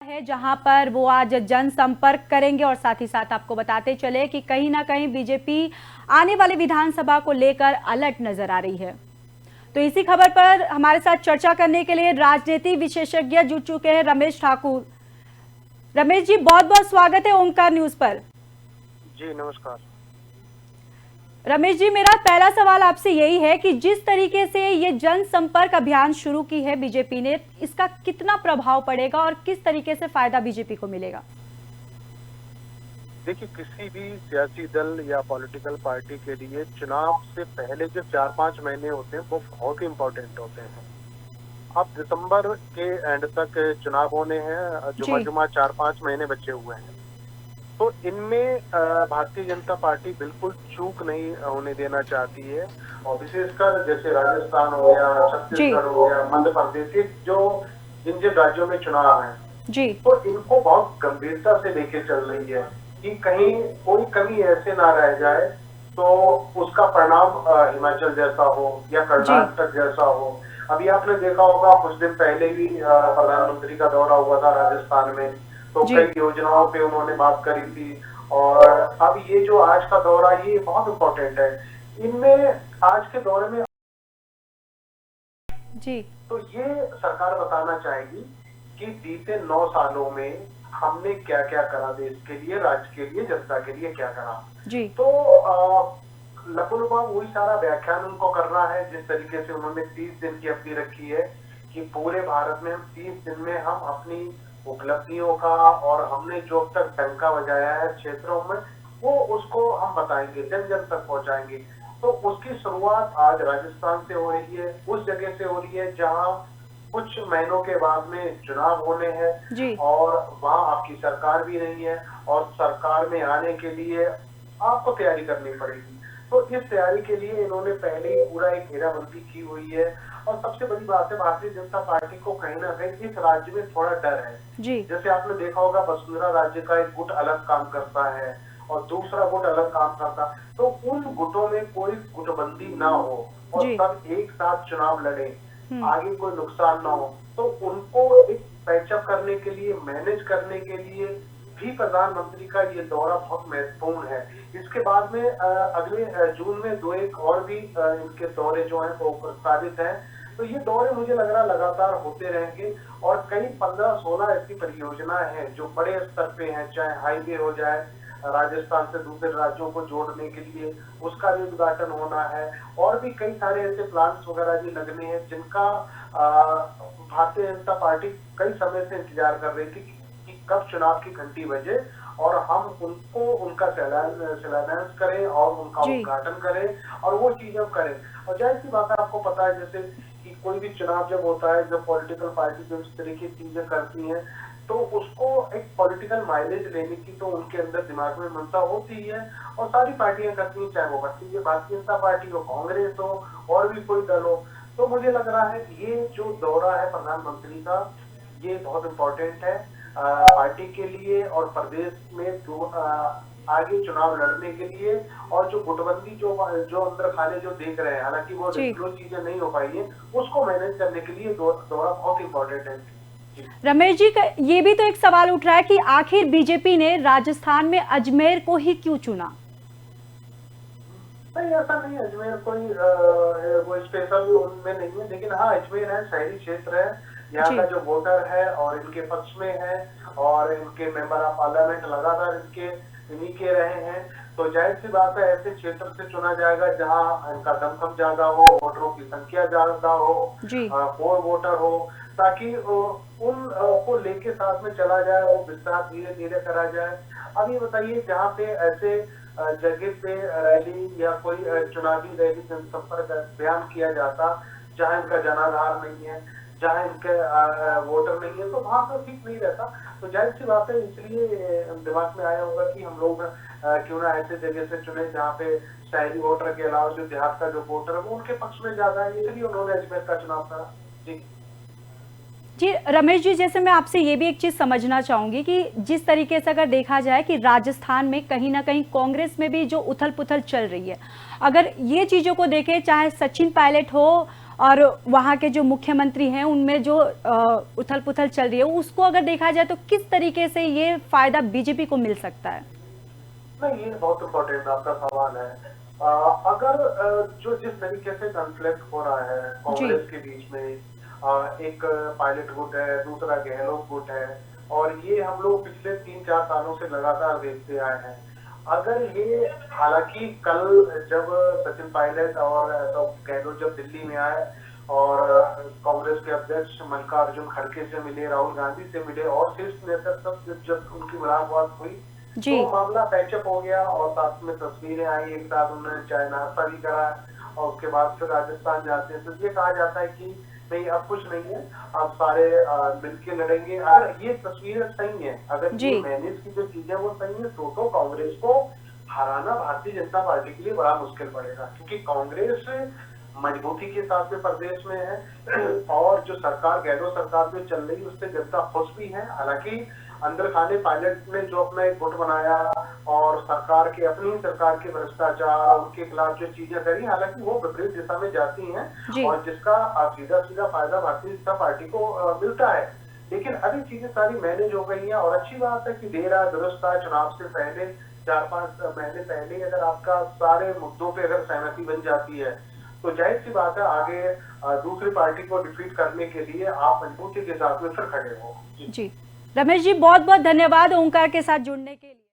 है जहां पर वो आज जनसंपर्क करेंगे और साथ ही साथ आपको बताते चले कि कहीं ना कहीं बीजेपी आने वाले विधानसभा को लेकर अलर्ट नजर आ रही है। तो इसी खबर पर हमारे साथ चर्चा करने के लिए राजनीति विशेषज्ञ जुड़ चुके हैं रमेश ठाकुर। रमेश जी, बहुत बहुत स्वागत है ओंकार न्यूज पर। जी नमस्कार। रमेश जी, मेरा पहला सवाल आपसे यही है कि जिस तरीके से ये जनसंपर्क अभियान शुरू की है बीजेपी ने, इसका कितना प्रभाव पड़ेगा और किस तरीके से फायदा बीजेपी को मिलेगा? देखिए, किसी भी सियासी दल या पॉलिटिकल पार्टी के लिए चुनाव से पहले जो 4-5 महीने होते हैं वो बहुत ही इम्पोर्टेंट होते हैं। अब दिसंबर के एंड तक चुनाव होने हैं, जुमा 4-5 महीने बचे हुए हैं। तो इनमें भारतीय जनता पार्टी बिल्कुल चूक नहीं होने देना चाहती है। और विशेषकर जैसे राजस्थान हो गया, छत्तीसगढ़ हो गया, मध्य प्रदेश के जो जिन जिन राज्यों में चुनाव है जी, तो इनको बहुत गंभीरता से लेके चल रही है कि कहीं कोई कमी ऐसे ना रह जाए तो उसका परिणाम हिमाचल जैसा हो या कर्नाटक जैसा हो। अभी आपने देखा होगा कुछ दिन पहले भी प्रधानमंत्री का दौरा हुआ था राजस्थान में, तो कई योजनाओं पे उन्होंने बात करी थी। और अब ये जो आज का दौरा ये बहुत इम्पोर्टेंट है। इनमें आज के दौरे में जी, तो ये सरकार बताना चाहेगी कि बीते 9 सालों में हमने क्या क्या करा, देश के लिए, राज्य के लिए, जनता के लिए क्या करा जी। तो लगभग वही सारा व्याख्यान उनको करना है। जिस तरीके से उन्होंने 30 दिन की अवधि रखी है कि पूरे भारत में हम 30 दिन में हम अपनी उपलब्धियों का और हमने जो अब तक डंका बजाया है क्षेत्रों में वो उसको हम बताएंगे, जन जन तक पहुंचाएंगे। तो उसकी शुरुआत आज राजस्थान से हो रही है, उस जगह से हो रही है जहां कुछ महीनों के बाद में चुनाव होने हैं और वहां आपकी सरकार भी नहीं है और सरकार में आने के लिए आपको तैयारी करनी पड़ेगी। तो इस तैयारी के लिए इन्होंने पहले ही पूरा एक घेराबंदी की हुई है। और सबसे बड़ी बात है, भारतीय जनता पार्टी को कहीं ना कहीं इस राज्य में थोड़ा डर है जी। जैसे आपने देखा होगा वसुंधरा राज्य का एक गुट अलग काम करता है और दूसरा गुट अलग काम करता है, तो उन गुटों में कोई गुटबंदी ना हो और सब एक साथ चुनाव लड़े, आगे कोई नुकसान ना हो। तो उनको एक पैचअप करने के लिए, मैनेज करने के लिए भी प्रधानमंत्री का ये दौरा बहुत महत्वपूर्ण है। इसके बाद में अगले जून में 2-1 और भी इनके दौरे जो हैं वो प्रस्तावित हैं। तो ये दौरे मुझे लग रहा लगातार होते रहेंगे और कई 15-16 ऐसी परियोजनाएं हैं जो बड़े स्तर पे हैं, चाहे हाईवे हो जाए राजस्थान से दूसरे राज्यों को जोड़ने के लिए, उसका भी उद्घाटन होना है। और भी कई सारे ऐसे प्लांट्स वगैरह भी लगने हैं जिनका भारतीय जनता पार्टी कई समय से इंतजार कर रही थी कि कब चुनाव की घंटी बजे और हम उनको उनका शिलान्यास करें और उनका उद्घाटन करें और वो चीज हम करें। और जाहिर सी बात है, आपको पता है जैसे कि कोई भी चुनाव जब होता है, जब पॉलिटिकल पार्टी जो इस तरह की चीजें करती हैं तो उसको एक पॉलिटिकल माइलेज लेने की तो उनके अंदर दिमाग में मनसा होती ही है और सारी पार्टियां करती हैं, चाहे वो भारतीय जनता पार्टी हो, कांग्रेस हो और भी कोई दल हो। तो मुझे लग रहा है ये जो दौरा है प्रधानमंत्री का ये बहुत इम्पोर्टेंट है पार्टी के लिए और प्रदेश में आगे चुनाव लड़ने के लिए। और जो गुटबंदी जो अंदर खाने जो देख रहे हैं, हालांकि वो चीजें नहीं हो पाई है, उसको मैनेज करने के लिए दौरा बहुत इम्पोर्टेंट है। रमेश जी, ये भी तो एक सवाल उठ रहा है कि आखिर बीजेपी ने राजस्थान में अजमेर को ही क्यों चुना? नहीं, ऐसा नहीं, अजमेर कोई वो स्पेशल उनमें नहीं है, लेकिन हाँ अजमेर है, शहरी क्षेत्र है, यहाँ का जो वोटर है और इनके पक्ष में है और इनके मेंबर ऑफ पार्लियामेंट लगातार इन्हीं के रहे हैं। तो जाहिर सी बात है ऐसे क्षेत्र से चुना जाएगा जहाँ इनका दमखम ज्यादा हो, वोटरों की संख्या ज्यादा हो, कोर वोटर हो, ताकि उन को लेके साथ में चला जाए, वो विस्तार धीरे धीरे करा जाए। अब ये बताइए, जहाँ पे ऐसे जगह पे रैली या कोई चुनावी रैली जनसंपर्क अभियान किया जाता जहाँ इनका जनाधार नहीं है, जहाँ इनके वोटर नहीं है, तो वहां तो ठीक नहीं रहता। तो जाहिर सी बात है, इसलिए दिमाग में आया होगा कि हम लोग क्यों ना ऐसे जगह से चुने जहाँ पे शहरी वोटर के अलावा जो देहात का जो वोटर है वो उनके पक्ष में ज्यादा है, इसलिए उन्होंने अजमेर का चुनाव करा। जी रमेश जी, जैसे मैं आपसे ये भी एक चीज समझना चाहूंगी कि जिस तरीके से अगर देखा जाए कि राजस्थान में कहीं ना कहीं कांग्रेस में भी जो उथल पुथल चल रही है, अगर ये चीजों को देखें, चाहे सचिन पायलट हो और वहाँ के जो मुख्यमंत्री हैं उनमें जो उथल पुथल चल रही है, उसको अगर देखा जाए तो किस तरीके से ये फायदा बीजेपी को मिल सकता है? नहीं, ये बहुत इम्पोर्टेंट आपका सवाल है। अगर जो जिस तरीके से कॉन्फ्लिक्ट हो रहा है कांग्रेस के बीच में, एक पायलट गुट है, दूसरा गहलोत गुट है, और ये हम लोग पिछले 3-4 सालों से लगातार देखते आए हैं। अगर ये, हालांकि कल जब सचिन पायलट और गहलोत जब दिल्ली में आए और कांग्रेस के अध्यक्ष मल्लिकार्जुन खड़गे से मिले, राहुल गांधी से मिले और शीर्ष नेता सब जब उनकी मुलाकात हुई तो मामला पैचअप हो गया और साथ में तस्वीरें आई, एक साथ उन्होंने चाय नाश्ता भी करा और उसके बाद फिर राजस्थान जाते हैं। तो ये कहा जाता है कि नहीं, अब कुछ नहीं है, अब सारे मिलके लड़ेंगे। अगर ये तस्वीरें सही है, अगर ये मैनेज की जो चीजें वो सही है, तो कांग्रेस को हराना भारतीय जनता पार्टी के लिए बड़ा मुश्किल पड़ेगा, क्योंकि कांग्रेस मजबूती के साथ में प्रदेश में है और जो सरकार, गहलोत सरकार जो चल रही है उससे जनता खुश भी है। हालांकि अंदर खाने पायलट ने जो अपना एक गुट बनाया और सरकार के, अपनी सरकार के भ्रष्टाचार, उनके खिलाफ जो चीजें करी, हालांकि वो विपरीत दिशा में जाती हैं और जिसका सीधा सीधा फायदा भारतीय जनता पार्टी को मिलता है। लेकिन अभी चीजें सारी मैनेज हो गई हैं और अच्छी बात है कि देर आए दुरुस्त आए। चुनाव से पहले 4-5 महीने पहले अगर आपका सारे मुद्दों पे अगर सहमति बन जाती है तो जाहिर सी बात है आगे दूसरी पार्टी को डिफीट करने के लिए आप मजबूती के साथ में फिर खड़े हो। जी रमेश जी, बहुत बहुत धन्यवाद ओंकार के साथ जुड़ने के लिए।